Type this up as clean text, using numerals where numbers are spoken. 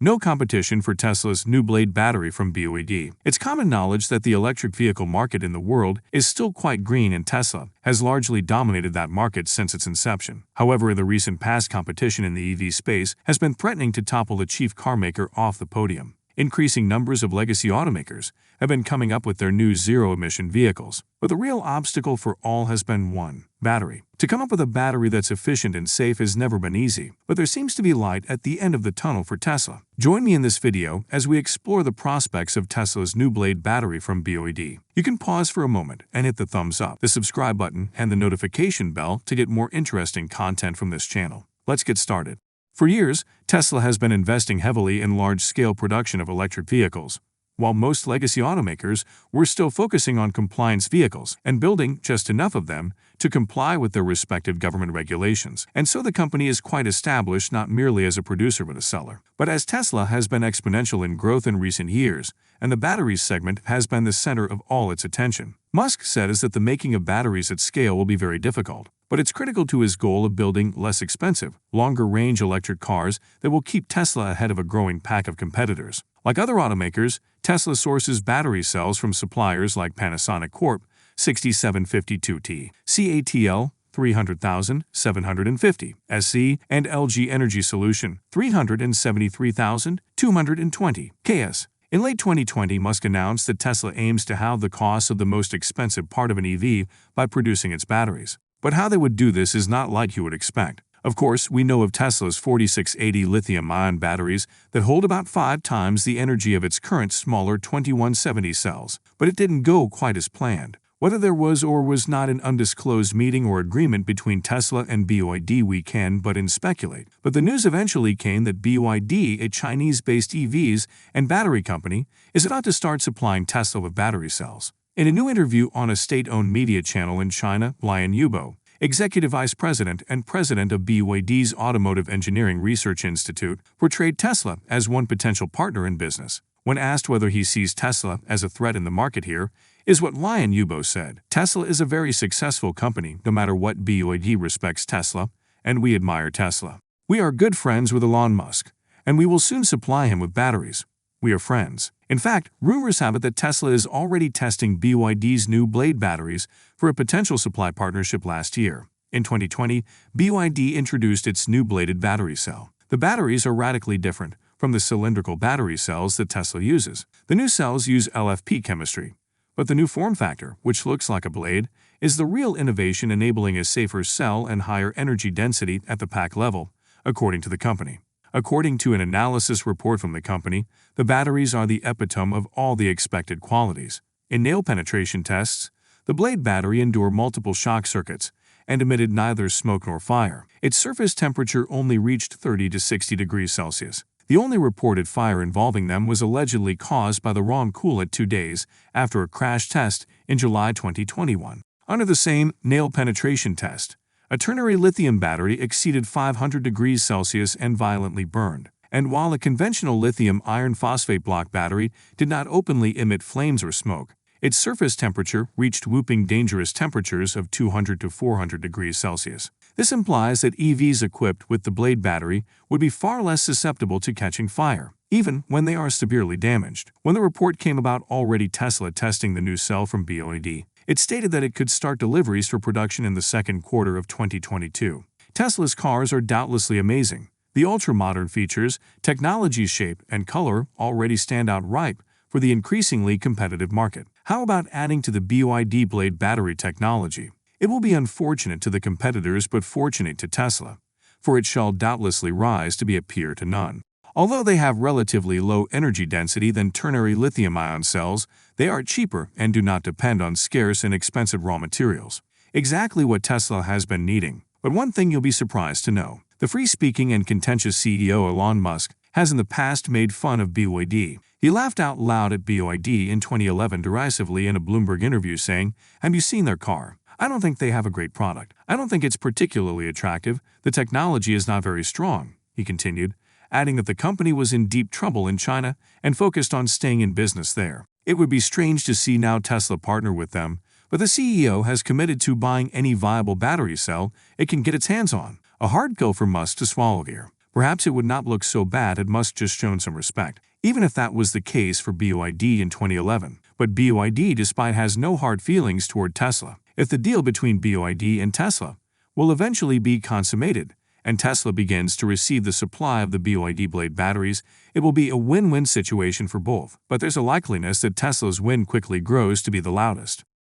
No competition for Tesla's new Blade battery from BYD. It's common knowledge that the electric vehicle market in the world is still quite green, and Tesla has largely dominated that market since its inception. However, in the recent past, competition in the EV space has been threatening to topple the chief carmaker off the podium. Increasing numbers of legacy automakers have been coming up with their new zero-emission vehicles, but the real obstacle for all has been one: battery. To come up with a battery that's efficient and safe has never been easy, but there seems to be light at the end of the tunnel for Tesla. Join me in this video as we explore the prospects of Tesla's new Blade battery from BYD. You can pause for a moment and hit the thumbs up, the subscribe button, and the notification bell to get more interesting content from this channel. Let's get started. For years, Tesla has been investing heavily in large-scale production of electric vehicles, while most legacy automakers were still focusing on compliance vehicles and building just enough of them to comply with their respective government regulations. And so the company is quite established not merely as a producer but a seller. But as Tesla has been exponential in growth in recent years, and the batteries segment has been the center of all its attention, Musk says that the making of batteries at scale will be very difficult. But it's critical to his goal of building less expensive, longer-range electric cars that will keep Tesla ahead of a growing pack of competitors. Like other automakers, Tesla sources battery cells from suppliers like Panasonic Corp. 6752T, CATL 300,750, SC, and LG Energy Solution 373,220, KS. In late 2020, Musk announced that Tesla aims to halve the cost of the most expensive part of an EV by producing its batteries. But how they would do this is not like you would expect. Of course, we know of Tesla's 4680 lithium-ion batteries that hold about 5 times the energy of its current smaller 2170 cells. But it didn't go quite as planned. Whether there was or was not an undisclosed meeting or agreement between Tesla and BYD, we can but speculate. But the news eventually came that BYD, a Chinese-based EVs and battery company, is about to start supplying Tesla with battery cells. In a new interview on a state-owned media channel in China, Lian Yubo, Executive Vice President and President of BYD's Automotive Engineering Research Institute, portrayed Tesla as one potential partner in business. When asked whether he sees Tesla as a threat in the market, here is what Lian Yubo said. Tesla is a very successful company, no matter what. BYD respects Tesla, and we admire Tesla. We are good friends with Elon Musk, and we will soon supply him with batteries. We are friends. In fact, rumors have it that Tesla is already testing BYD's new Blade batteries for a potential supply partnership last year. In 2020, BYD introduced its new bladed battery cell. The batteries are radically different from the cylindrical battery cells that Tesla uses. The new cells use LFP chemistry, but the new form factor, which looks like a blade, is the real innovation, enabling a safer cell and higher energy density at the pack level, according to the company. According to an analysis report from the company, the batteries are the epitome of all the expected qualities. In nail penetration tests, the Blade battery endured multiple shock circuits and emitted neither smoke nor fire. Its surface temperature only reached 30 to 60 degrees Celsius. The only reported fire involving them was allegedly caused by the wrong coolant 2 days after a crash test in July 2021. Under the same nail penetration test, a ternary lithium battery exceeded 500 degrees Celsius and violently burned. And while a conventional lithium iron phosphate block battery did not openly emit flames or smoke, its surface temperature reached whooping dangerous temperatures of 200 to 400 degrees Celsius. This implies that EVs equipped with the Blade battery would be far less susceptible to catching fire, even when they are severely damaged. When the report came about, already Tesla testing the new cell from BYD, it stated that it could start deliveries for production in the second quarter of 2022. Tesla's cars are doubtlessly amazing. The ultra-modern features, technology, shape, and color already stand out ripe for the increasingly competitive market. How about adding to the BYD Blade battery technology? It will be unfortunate to the competitors but fortunate to Tesla, for it shall doubtlessly rise to be a peer to none. Although they have relatively low energy density than ternary lithium-ion cells, they are cheaper and do not depend on scarce and expensive raw materials. Exactly what Tesla has been needing. But one thing you'll be surprised to know: the free-speaking and contentious CEO Elon Musk has in the past made fun of BYD. He laughed out loud at BYD in 2011 derisively in a Bloomberg interview, saying, "Have you seen their car? I don't think they have a great product. I don't think it's particularly attractive. The technology is not very strong," he continued, adding that the company was in deep trouble in China and focused on staying in business there. It would be strange to see now Tesla partner with them, but the CEO has committed to buying any viable battery cell it can get its hands on. A hard pill for Musk to swallow here. Perhaps it would not look so bad had Musk just shown some respect, even if that was the case for BYD in 2011. But BYD, despite, has no hard feelings toward Tesla. If the deal between BYD and Tesla will eventually be consummated, and Tesla begins to receive the supply of the BYD Blade batteries, it will be a win-win situation for both. But there's a likeliness that Tesla's win quickly grows to be the loudest.